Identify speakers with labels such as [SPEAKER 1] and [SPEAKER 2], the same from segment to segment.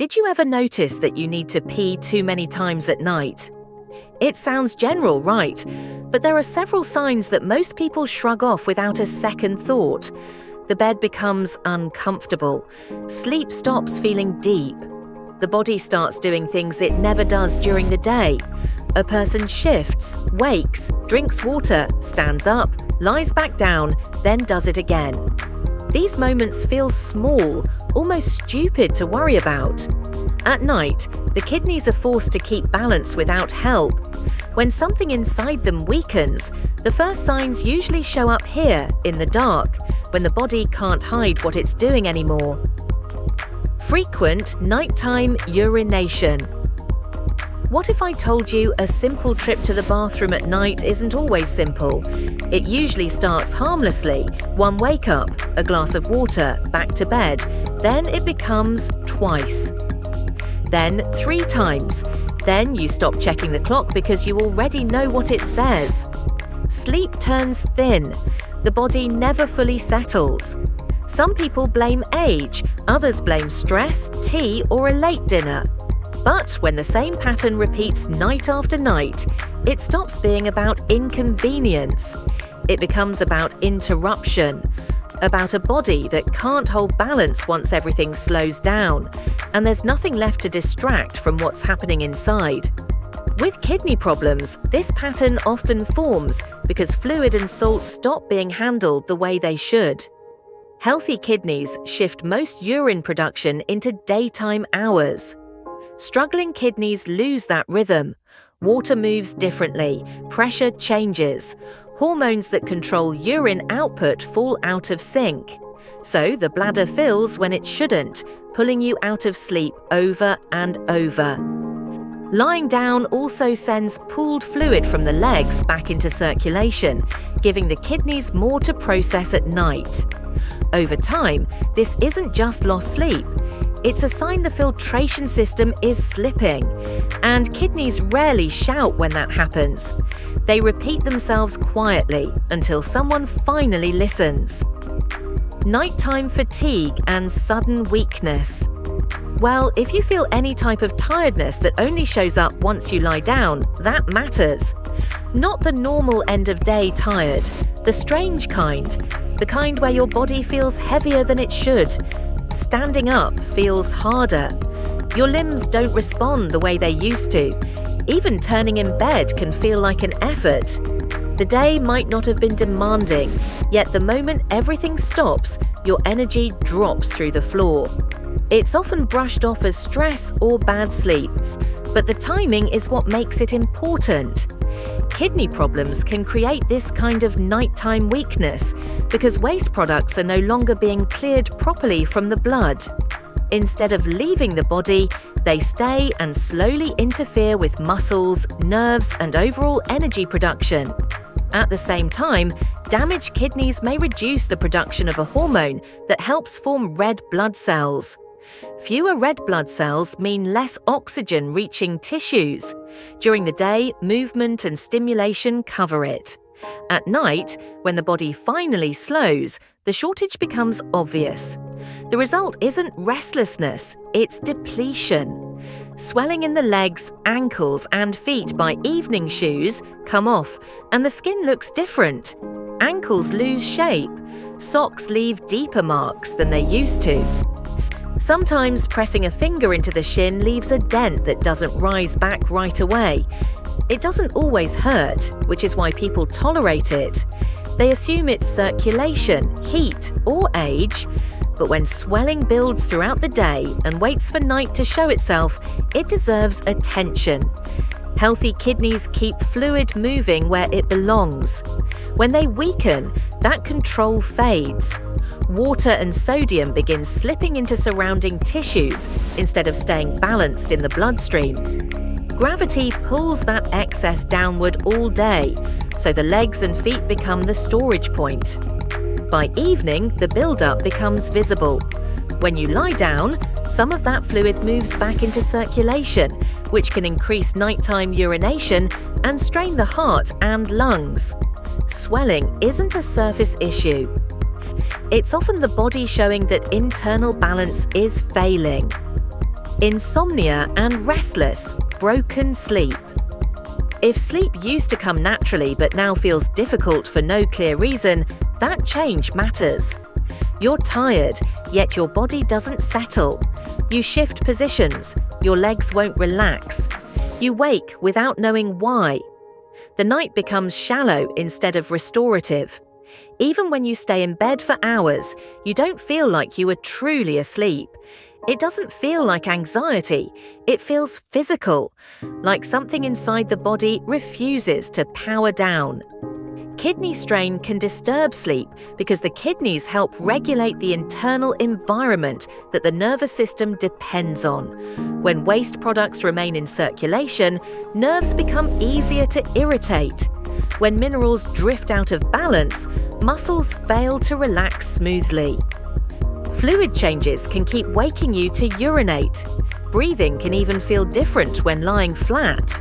[SPEAKER 1] Did you ever notice that you need to pee too many times at night? It sounds general, right? But there are several signs that most people shrug off without a second thought. The bed becomes uncomfortable. Sleep stops feeling deep. The body starts doing things it never does during the day. A person shifts, wakes, drinks water, stands up, lies back down, then does it again. These moments feel small, almost stupid to worry about. At night, the kidneys are forced to keep balance without help. When something inside them weakens, the first signs usually show up here, in the dark, when the body can't hide what it's doing anymore. Frequent nighttime urination. What if I told you a simple trip to the bathroom at night isn't always simple? It usually starts harmlessly. One wake up, a glass of water, back to bed. Then it becomes twice. Then 3 times. Then you stop checking the clock because you already know what it says. Sleep turns thin. The body never fully settles. Some people blame age, others blame stress, tea, or a late dinner. But when the same pattern repeats night after night, it stops being about inconvenience. It becomes about interruption, about a body that can't hold balance once everything slows down, and there's nothing left to distract from what's happening inside. With kidney problems, this pattern often forms because fluid and salt stop being handled the way they should. Healthy kidneys shift most urine production into daytime hours. Struggling kidneys lose that rhythm. Water moves differently, pressure changes. Hormones that control urine output fall out of sync. So the bladder fills when it shouldn't, pulling you out of sleep over and over. Lying down also sends pooled fluid from the legs back into circulation, giving the kidneys more to process at night. Over time, this isn't just lost sleep. It's a sign the filtration system is slipping, and kidneys rarely shout when that happens. They repeat themselves quietly until someone finally listens. Nighttime fatigue and sudden weakness. Well, if you feel any type of tiredness that only shows up once you lie down, that matters. Not the normal end-of-day tired, the strange kind, the kind where your body feels heavier than it should. Standing up feels harder. Your limbs don't respond the way they used to. Even turning in bed can feel like an effort. The day might not have been demanding, yet the moment everything stops, your energy drops through the floor. It's often brushed off as stress or bad sleep, but the timing is what makes it important. Kidney problems can create this kind of nighttime weakness because waste products are no longer being cleared properly from the blood. Instead of leaving the body, they stay and slowly interfere with muscles, nerves, and overall energy production. At the same time, damaged kidneys may reduce the production of a hormone that helps form red blood cells. Fewer red blood cells mean less oxygen reaching tissues. During the day, movement and stimulation cover it. At night, when the body finally slows, the shortage becomes obvious. The result isn't restlessness, it's depletion. Swelling in the legs, ankles, and feet by evening shoes come off, and the skin looks different. Ankles lose shape. Socks leave deeper marks than they used to. Sometimes pressing a finger into the shin leaves a dent that doesn't rise back right away. It doesn't always hurt, which is why people tolerate it. They assume it's circulation, heat, or age. But when swelling builds throughout the day and waits for night to show itself, it deserves attention. Healthy kidneys keep fluid moving where it belongs. When they weaken, that control fades. Water and sodium begin slipping into surrounding tissues instead of staying balanced in the bloodstream. Gravity pulls that excess downward all day, so the legs and feet become the storage point. By evening, the buildup becomes visible. When you lie down, some of that fluid moves back into circulation, which can increase nighttime urination and strain the heart and lungs. Swelling isn't a surface issue. It's often the body showing that internal balance is failing. insomnia and restless, broken sleep. If sleep used to come naturally but now feels difficult for no clear reason, that change matters. You're tired, yet your body doesn't settle. You shift positions, your legs won't relax. You wake without knowing why. The night becomes shallow instead of restorative. Even when you stay in bed for hours, you don't feel like you are truly asleep. It doesn't feel like anxiety, it feels physical, like something inside the body refuses to power down. Kidney strain can disturb sleep because the kidneys help regulate the internal environment that the nervous system depends on. When waste products remain in circulation, nerves become easier to irritate. When minerals drift out of balance, muscles fail to relax smoothly. Fluid changes can keep waking you to urinate. Breathing can even feel different when lying flat.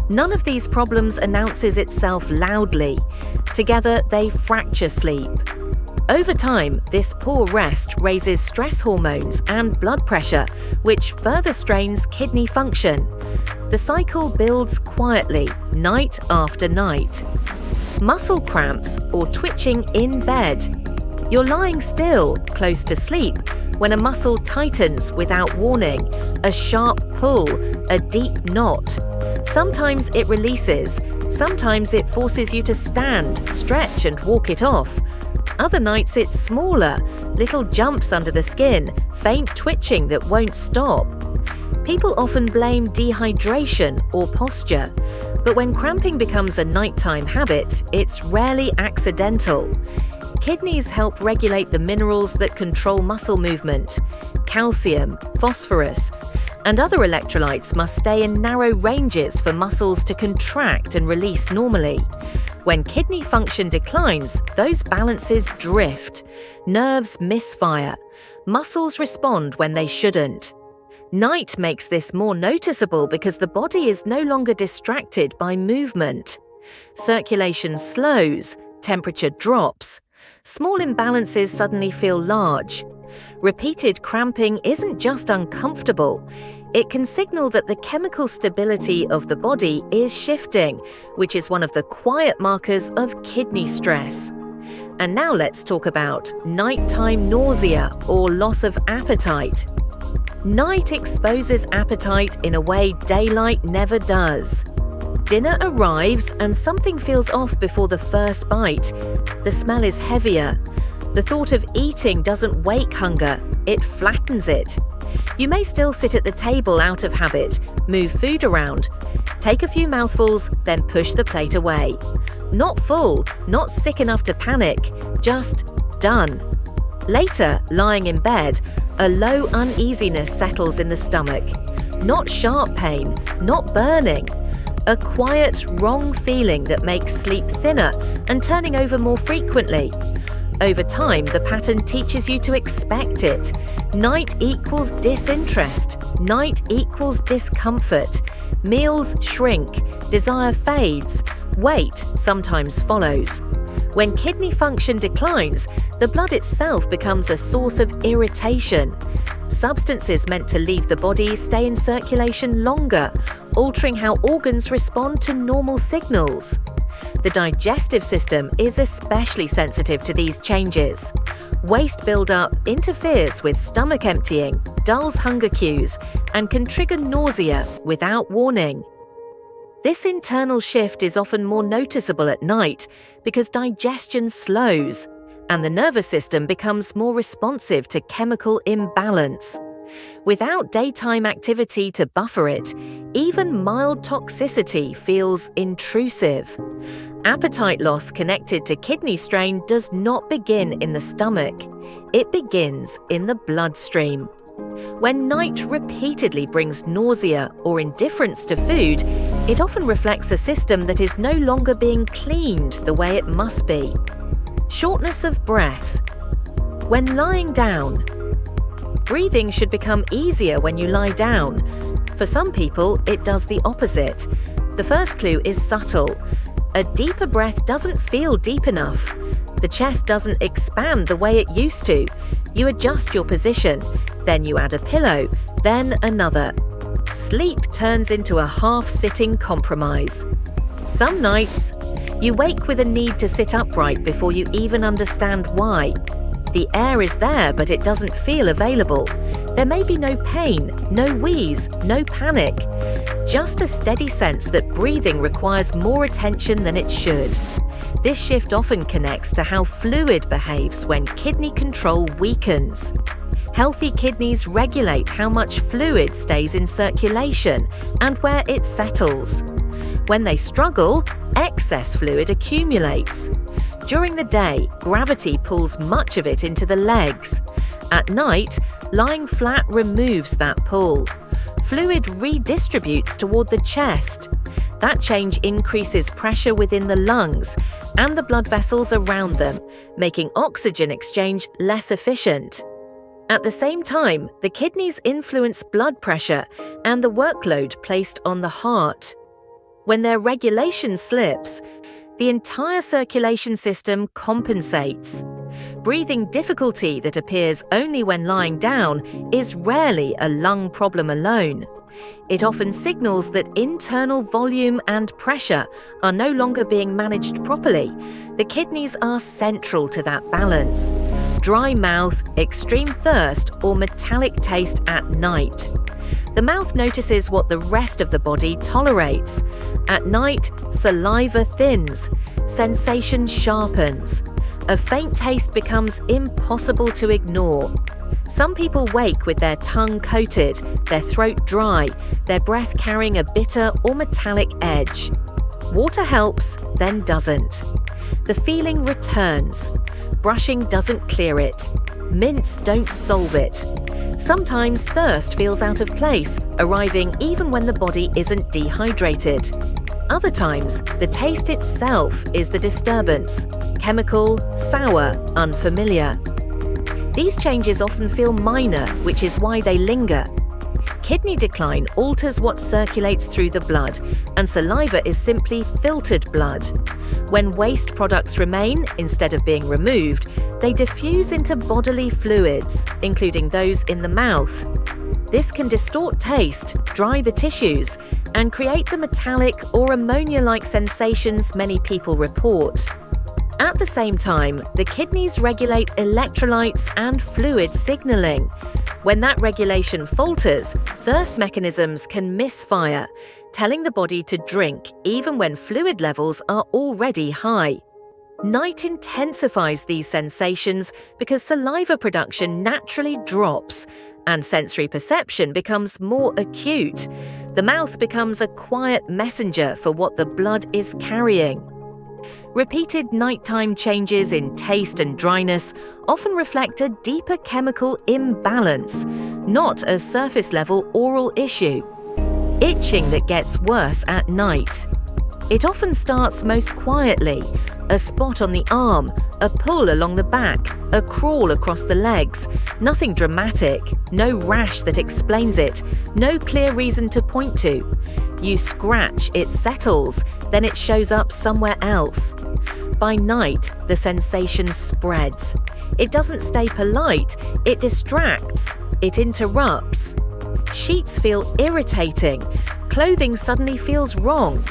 [SPEAKER 1] None of these problems announces itself loudly. Together, they fracture sleep. Over time, this poor rest raises stress hormones and blood pressure, which further strains kidney function. The cycle builds quietly, night after night. Muscle cramps or twitching in bed. You're lying still, close to sleep, when a muscle tightens without warning, a sharp pull, a deep knot. Sometimes it releases, sometimes it forces you to stand, stretch and walk it off. Other nights it's smaller, little jumps under the skin, faint twitching that won't stop. People often blame dehydration or posture, but when cramping becomes a nighttime habit, it's rarely accidental. Kidneys help regulate the minerals that control muscle movement. Calcium, phosphorus, and other electrolytes must stay in narrow ranges for muscles to contract and release normally. When kidney function declines, those balances drift. Nerves misfire. Muscles respond when they shouldn't. Night makes this more noticeable because the body is no longer distracted by movement. Circulation slows, temperature drops. Small imbalances suddenly feel large. Repeated cramping isn't just uncomfortable. It can signal that the chemical stability of the body is shifting, which is one of the quiet markers of kidney stress. And now let's talk about nighttime nausea or loss of appetite. Night exposes appetite in a way daylight never does. Dinner arrives and something feels off before the first bite. The smell is heavier. The thought of eating doesn't wake hunger, it flattens it. You may still sit at the table out of habit, move food around, take a few mouthfuls, then push the plate away. Not full, not sick enough to panic, just done. Later, lying in bed, a low uneasiness settles in the stomach. Not sharp pain, not burning. A quiet, wrong feeling that makes sleep thinner and turning over more frequently. Over time, the pattern teaches you to expect it. Night equals disinterest. Night equals discomfort. Meals shrink. Desire fades. Weight sometimes follows. When kidney function declines, the blood itself becomes a source of irritation. Substances meant to leave the body stay in circulation longer, altering how organs respond to normal signals. The digestive system is especially sensitive to these changes. Waste buildup interferes with stomach emptying, dulls hunger cues, and can trigger nausea without warning. This internal shift is often more noticeable at night because digestion slows and the nervous system becomes more responsive to chemical imbalance. Without daytime activity to buffer it, even mild toxicity feels intrusive. Appetite loss connected to kidney strain does not begin in the stomach. It begins in the bloodstream. When night repeatedly brings nausea or indifference to food, it often reflects a system that is no longer being cleaned the way it must be. Shortness of breath. When lying down, breathing should become easier when you lie down. For some people, it does the opposite. The first clue is subtle. A deeper breath doesn't feel deep enough. The chest doesn't expand the way it used to. You adjust your position, then you add a pillow, then another. Sleep turns into a half-sitting compromise. Some nights, you wake with a need to sit upright before you even understand why. The air is there, but it doesn't feel available. There may be no pain, no wheeze, no panic. Just a steady sense that breathing requires more attention than it should. This shift often connects to how fluid behaves when kidney control weakens. Healthy kidneys regulate how much fluid stays in circulation and where it settles. When they struggle, excess fluid accumulates. During the day, gravity pulls much of it into the legs. At night, lying flat removes that pull. Fluid redistributes toward the chest. That change increases pressure within the lungs and the blood vessels around them, making oxygen exchange less efficient. At the same time, the kidneys influence blood pressure and the workload placed on the heart. When their regulation slips, the entire circulation system compensates. Breathing difficulty that appears only when lying down is rarely a lung problem alone. It often signals that internal volume and pressure are no longer being managed properly. The kidneys are central to that balance. Dry mouth, extreme thirst, or metallic taste at night. The mouth notices what the rest of the body tolerates. At night, saliva thins, sensation sharpens. A faint taste becomes impossible to ignore. Some people wake with their tongue coated, their throat dry, their breath carrying a bitter or metallic edge. Water helps, then doesn't. The feeling returns. Brushing doesn't clear it. Mints don't solve it. Sometimes thirst feels out of place, arriving even when the body isn't dehydrated. Other times, the taste itself is the disturbance. Chemical, sour, unfamiliar. These changes often feel minor, which is why they linger. Kidney decline alters what circulates through the blood, and saliva is simply filtered blood. When waste products remain, instead of being removed, they diffuse into bodily fluids, including those in the mouth. This can distort taste, dry the tissues, and create the metallic or ammonia-like sensations many people report. At the same time, the kidneys regulate electrolytes and fluid signaling. When that regulation falters, thirst mechanisms can misfire, telling the body to drink even when fluid levels are already high. Night intensifies these sensations because saliva production naturally drops, and sensory perception becomes more acute. The mouth becomes a quiet messenger for what the blood is carrying. Repeated nighttime changes in taste and dryness often reflect a deeper chemical imbalance, not a surface-level oral issue. Itching that gets worse at night. It often starts most quietly, a spot on the arm, a pull along the back, a crawl across the legs. Nothing dramatic, no rash that explains it, no clear reason to point to. You scratch, it settles, then it shows up somewhere else. By night, the sensation spreads. It doesn't stay polite, it distracts, it interrupts. Sheets feel irritating, clothing suddenly feels wrong.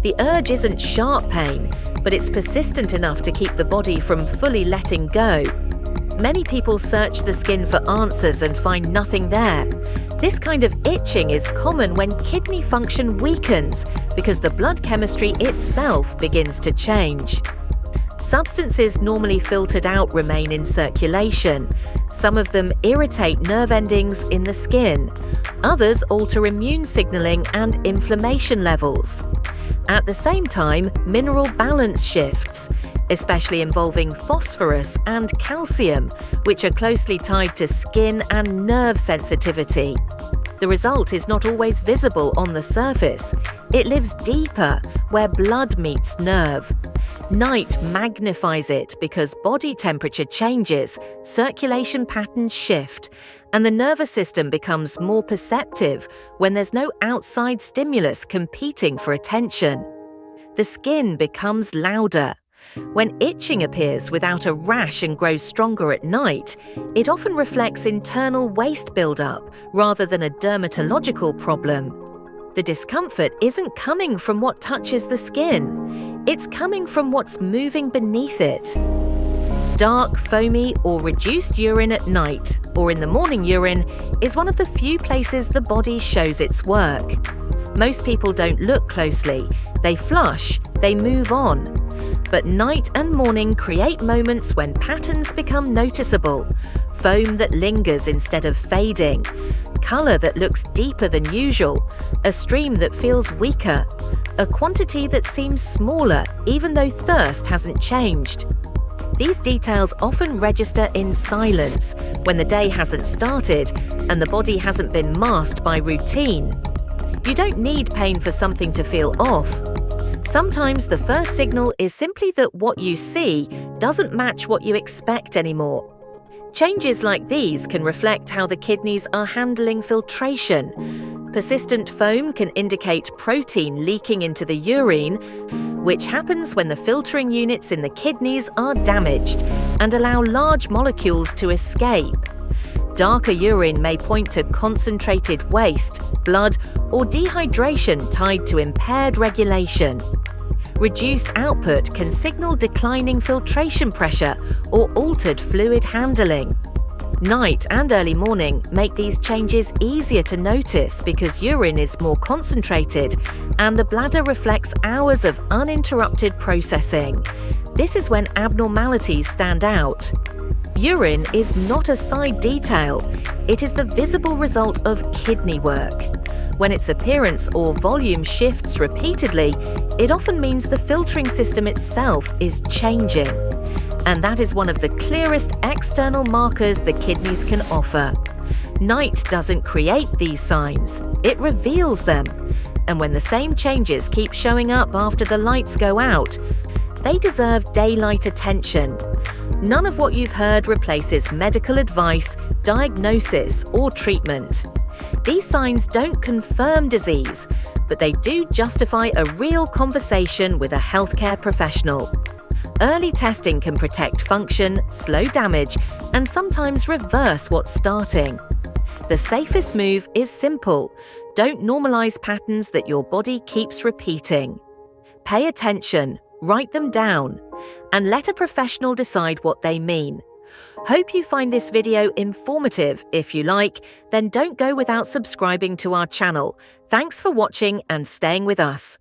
[SPEAKER 1] The urge isn't sharp pain, but it's persistent enough to keep the body from fully letting go. Many people search the skin for answers and find nothing there. This kind of itching is common when kidney function weakens because the blood chemistry itself begins to change. Substances normally filtered out remain in circulation. Some of them irritate nerve endings in the skin. Others alter immune signaling and inflammation levels. At the same time, mineral balance shifts, especially involving phosphorus and calcium, which are closely tied to skin and nerve sensitivity. The result is not always visible on the surface. It lives deeper, where blood meets nerve. Night magnifies it because body temperature changes, circulation patterns shift, and the nervous system becomes more perceptive when there's no outside stimulus competing for attention. The skin becomes louder. When itching appears without a rash and grows stronger at night, it often reflects internal waste buildup rather than a dermatological problem. The discomfort isn't coming from what touches the skin, it's coming from what's moving beneath it. Dark, foamy, or reduced urine at night, or in the morning urine, is one of the few places the body shows its work. Most people don't look closely, they flush, they move on. But night and morning create moments when patterns become noticeable, foam that lingers instead of fading, color that looks deeper than usual, a stream that feels weaker, a quantity that seems smaller even though thirst hasn't changed. These details often register in silence when the day hasn't started and the body hasn't been masked by routine. You don't need pain for something to feel off. Sometimes the first signal is simply that what you see doesn't match what you expect anymore. Changes like these can reflect how the kidneys are handling filtration. Persistent foam can indicate protein leaking into the urine, which happens when the filtering units in the kidneys are damaged and allow large molecules to escape. Darker urine may point to concentrated waste, blood, or dehydration tied to impaired regulation. Reduced output can signal declining filtration pressure or altered fluid handling. Night and early morning make these changes easier to notice because urine is more concentrated and the bladder reflects hours of uninterrupted processing. This is when abnormalities stand out. Urine is not a side detail, it is the visible result of kidney work. When its appearance or volume shifts repeatedly, it often means the filtering system itself is changing. And that is one of the clearest external markers the kidneys can offer. Night doesn't create these signs, it reveals them. And when the same changes keep showing up after the lights go out, they deserve daylight attention. None of what you've heard replaces medical advice, diagnosis, or treatment. These signs don't confirm disease, but they do justify a real conversation with a healthcare professional. Early testing can protect function, slow damage, and sometimes reverse what's starting. The safest move is simple. Don't normalize patterns that your body keeps repeating. Pay attention, write them down, and let a professional decide what they mean. Hope you find this video informative. If you like, then don't go without subscribing to our channel. Thanks for watching and staying with us.